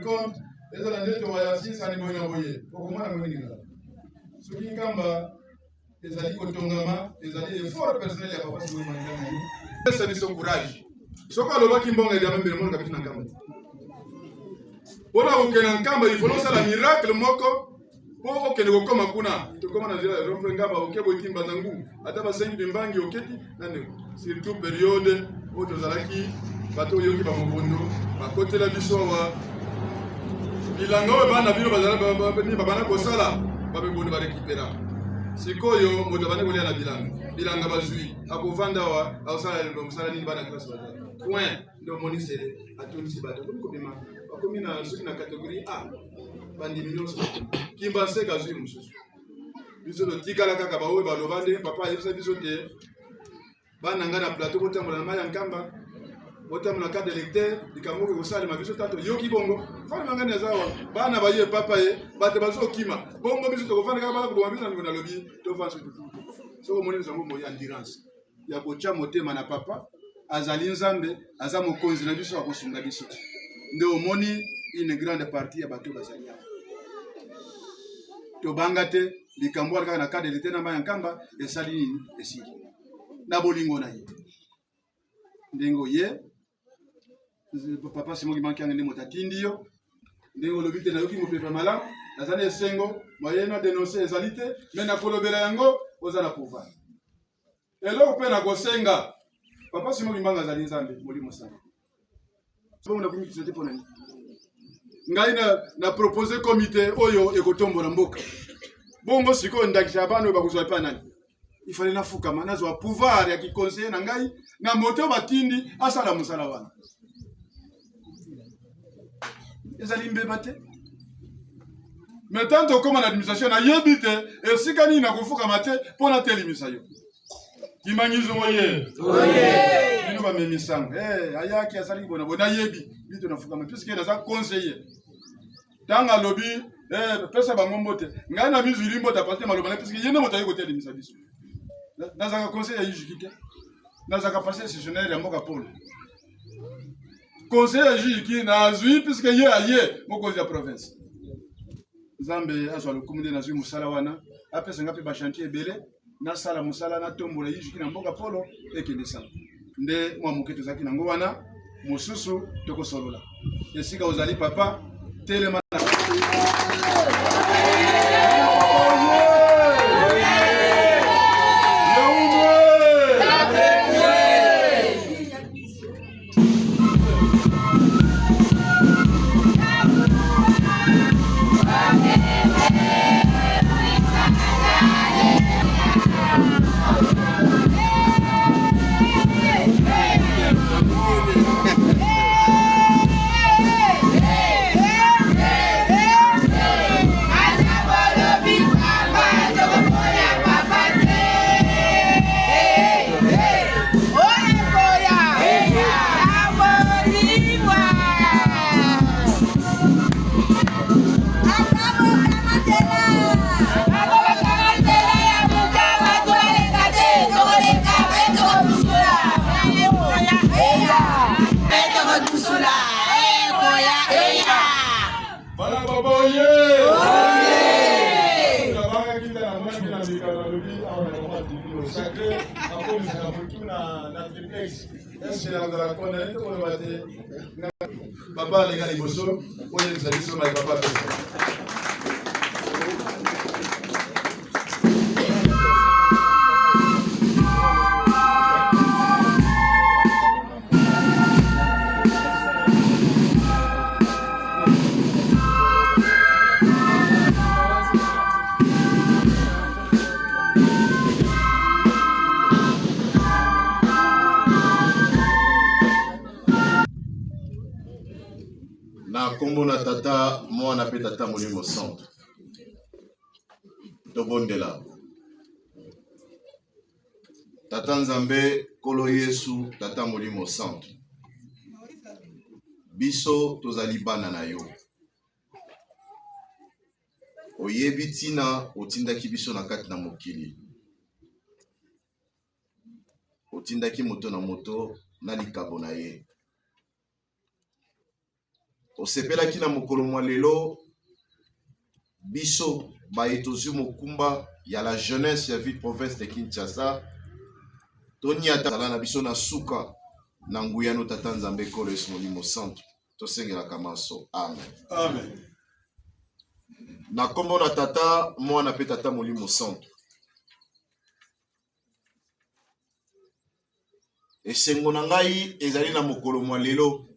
compte, les Hollandais ont assis, ça n'est pas envoyé. Comment on a dit ça? Ce qui est les alliés Kotongama, les alliés forts personnels, il n'y a pas de problème. C'est son courage. Ce qu'on a le droit qui m'ont aidé à même le monde qui a fait un camp. Pour avoir un camp, il faut lancer le miracle, moko. Pour que nous comme kuna, tu comme on a dit, rompre ngaba, ok, boy timba nangu, ataba sengi bimbangi, oketi, nane, surtout période où tu zalaki, bateau yoki ba mobondo, ba côté la bisowa, bilanga ba na bino bazala ni babana ko sala, ba be bondo ba récupérer. Sikoyo moto bana kolia na bilanga bazui, akovanda wa, ausala le musala ni bana classe bazala. Point, ndo moni sele, atuni si bateau, comme comment, comme na soki na catégorie A. Bandimino kimba seka zui mususu biso do tikala kaka ba oyo ba lobande papa yebisa biso te bana ngana plateau botambola na maya nkamba botambola carte d'électeur likambo ko sala ma biso tato yoki bongo fana mangana zawa bana ba ye papa ye bate bazo kima bongo biso to kofana kaka ba ko biso na lobi to fanso tutu so moni biso mo ya endurance ya ko cha motema na papa azali nzambe aza mokonzi na biso akosunga biso nde omoni une grande partie ya bato bazali to bangate likambo alaka na cadre l'été na mayankamba esali nini esili na bolingo na ye ndengo ye papa simoki manki ngende motatindi yo ndengo lobite na yoki mopepe malamu nazana esengo moye na dénoncer ezalité mais na kolobela yango ozana pouvoir eloko pe na kosenga papa simoki mbanga azali nzambe molimo sana so na kumikisa te pona ni ngai na proposer comité oyo ekotombola mboka bongo siko ndakisha bana bakuzwa pa nani il fallait na fuka manazo wa pouvoir ya ki conseiller na ngai na moto batindi asala musala wana ezali mbeba te mais tant comme l'administration na yebite et sikani na kufuka mate pona telimisa yo kimanyizo moye oye bino ba memisango ayaki asali bona bona yebi bito na fuka mate puisque na conseiller tanga lobby pesa bangombo te ngai na bizu limbo ta parti malobana parce que yene motaye côté de misabiso nazaka conseil ya yujikite nazaka passer sessionnaire ya mboka pole conseil ya yujiki na azui puisque ye aye mokozi ya province Zambe azwa lokumde na zui musala wana apesa ngapi ba chantier belé na sala musala na tombola yujiki na mboka polo ekende sana nde mwa muketo zaki nango wana mususu toko solola esika ozali papa telema Papa les gars les bossos, on est les amis sur ma papa. Kombo na tata mwana pe tata molimo centre tobondela tata nzambe kolo yesu tata molimo centre biso tozali bana na yo oyebi tina otindaki biso na kati na mokili otindaki moto na moto na likabo na ye osepelaki na mokolo mwa lelo biso baye tozwi mokumba ya la jeunesse ya ville province de Kinshasa toniata zala na biso na suka na nguyano tata nzambe kolo Yesu molimo santo tosengelaka maso. Amen. Amen. Na kombo na tata mwana pe tata molimo santo. Esengo na ngai ezali na mokolo mwa lelo